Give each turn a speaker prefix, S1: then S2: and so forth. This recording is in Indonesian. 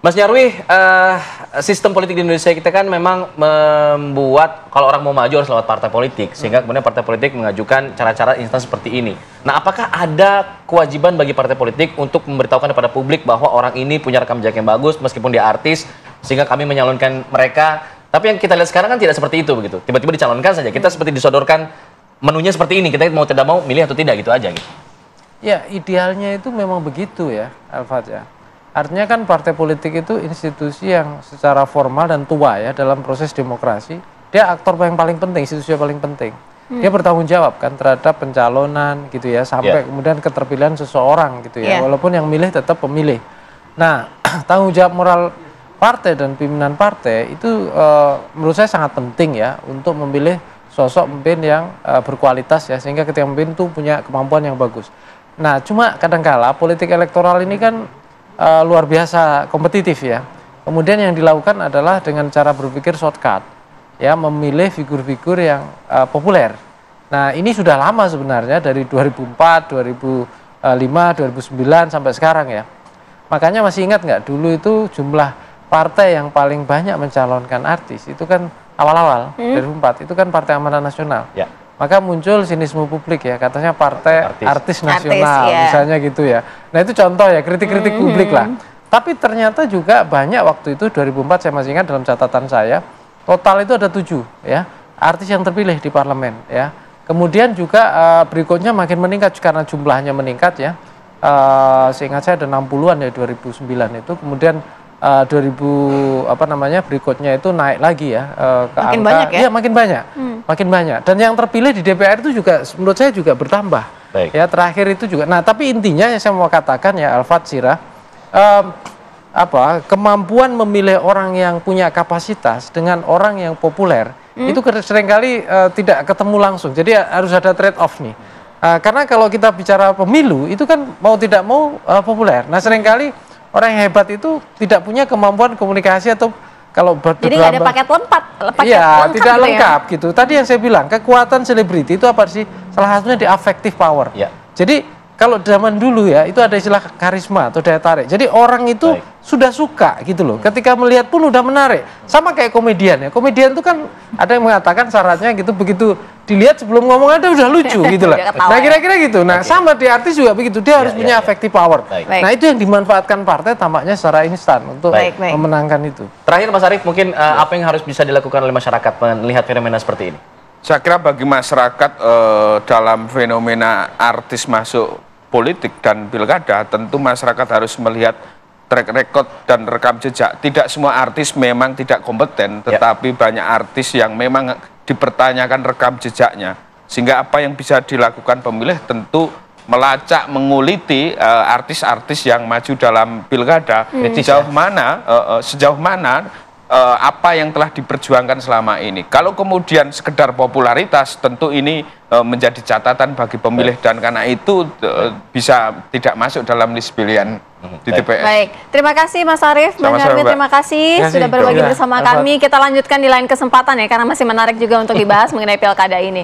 S1: Mas Nyarwi, sistem politik di Indonesia kita kan memang membuat kalau orang mau maju harus lewat partai politik, sehingga kemudian partai politik mengajukan cara-cara instan seperti ini. Nah, apakah ada kewajiban bagi partai politik untuk memberitahukan kepada publik bahwa orang ini punya rekam jejak yang bagus, meskipun dia artis, sehingga kami menyalonkan mereka? Tapi yang kita lihat sekarang kan tidak seperti itu begitu. Tiba-tiba dicalonkan saja, kita seperti disodorkan menunya seperti ini, kita mau tidak mau milih atau tidak gitu aja gitu.
S2: Ya, idealnya itu memang begitu ya, Alfat ya. Artinya kan partai politik itu institusi yang secara formal dan tua ya dalam proses demokrasi. Dia aktor yang paling penting, institusi yang paling penting. Dia bertanggung jawab kan terhadap pencalonan gitu ya, sampai kemudian keterpilihan seseorang gitu ya. Walaupun yang milih tetap pemilih. Nah, tanggung jawab moral partai dan pimpinan partai itu menurut saya sangat penting ya untuk memilih sosok pemimpin yang berkualitas ya, sehingga ketika memimpin itu punya kemampuan yang bagus. Nah, cuma kadangkala politik elektoral ini kan luar biasa kompetitif ya. Kemudian yang dilakukan adalah dengan cara berpikir shortcut, ya, memilih figur-figur yang populer. Nah, ini sudah lama sebenarnya dari 2004, 2005, 2009 sampai sekarang ya. Makanya masih ingat nggak dulu itu jumlah partai yang paling banyak mencalonkan artis itu kan awal-awal 2004 itu kan Partai Amanat Nasional. Ya. Maka muncul sinisme publik ya, katanya partai artis nasional, misalnya gitu ya. Nah itu contoh ya, kritik-kritik publik lah. Tapi ternyata juga banyak waktu itu, 2004 saya masih ingat dalam catatan saya, total itu ada 7 ya, artis yang terpilih di parlemen ya. Kemudian juga berikutnya makin meningkat karena jumlahnya meningkat ya. Seingat saya ada 60-an ya 2009 itu, kemudian 2000 berikutnya itu naik lagi ya ke
S3: makin
S2: angka
S3: banyak ya?
S2: Iya, makin banyak. Makin banyak. Dan yang terpilih di DPR itu juga menurut saya juga bertambah. Baik. Ya, terakhir itu juga. Nah, tapi intinya yang saya mau katakan ya Alfat Sirah, kemampuan memilih orang yang punya kapasitas dengan orang yang populer itu seringkali tidak ketemu langsung. Jadi harus ada trade off nih. Karena kalau kita bicara pemilu itu kan mau tidak mau populer. Nah, seringkali orang yang hebat itu tidak punya kemampuan komunikasi atau kalau
S3: jadi nggak ada paket lengkap.
S2: Iya, tidak lengkap gitu. Tadi yang saya bilang kekuatan selebriti itu apa sih? Salah satunya di affective power. Ya. Jadi kalau zaman dulu ya itu ada istilah karisma atau daya tarik. Jadi orang itu sudah suka gitu loh. Ketika melihat pun udah menarik. Sama kayak komedian ya. Komedian itu kan ada yang mengatakan syaratnya gitu, begitu dilihat sebelum ngomong ada udah lucu gitu lah. Nah kira-kira gitu. Nah sama di artis juga begitu. Dia harus punya affective power. Nah itu yang dimanfaatkan partai tampaknya secara instan untuk memenangkan itu.
S1: Terakhir Mas Arief, mungkin apa yang harus bisa dilakukan oleh masyarakat melihat fenomena seperti ini?
S4: Saya kira bagi masyarakat dalam fenomena artis masuk politik dan pilkada, tentu masyarakat harus melihat track record dan rekam jejak. Tidak semua artis memang tidak kompeten, tetapi banyak artis yang memang dipertanyakan rekam jejaknya. Sehingga apa yang bisa dilakukan pemilih tentu melacak, menguliti artis-artis yang maju dalam pilkada. Sejauh mana apa yang telah diperjuangkan selama ini. Kalau kemudian sekedar popularitas, tentu ini menjadi catatan bagi pemilih dan karena itu bisa tidak masuk dalam list pilihan di TPS.
S3: Baik, terima kasih Mas Arief, Bang Nyarwi, terima kasih sudah berbagi bersama kami. Kita lanjutkan di lain kesempatan ya, karena masih menarik juga untuk dibahas mengenai pilkada ini.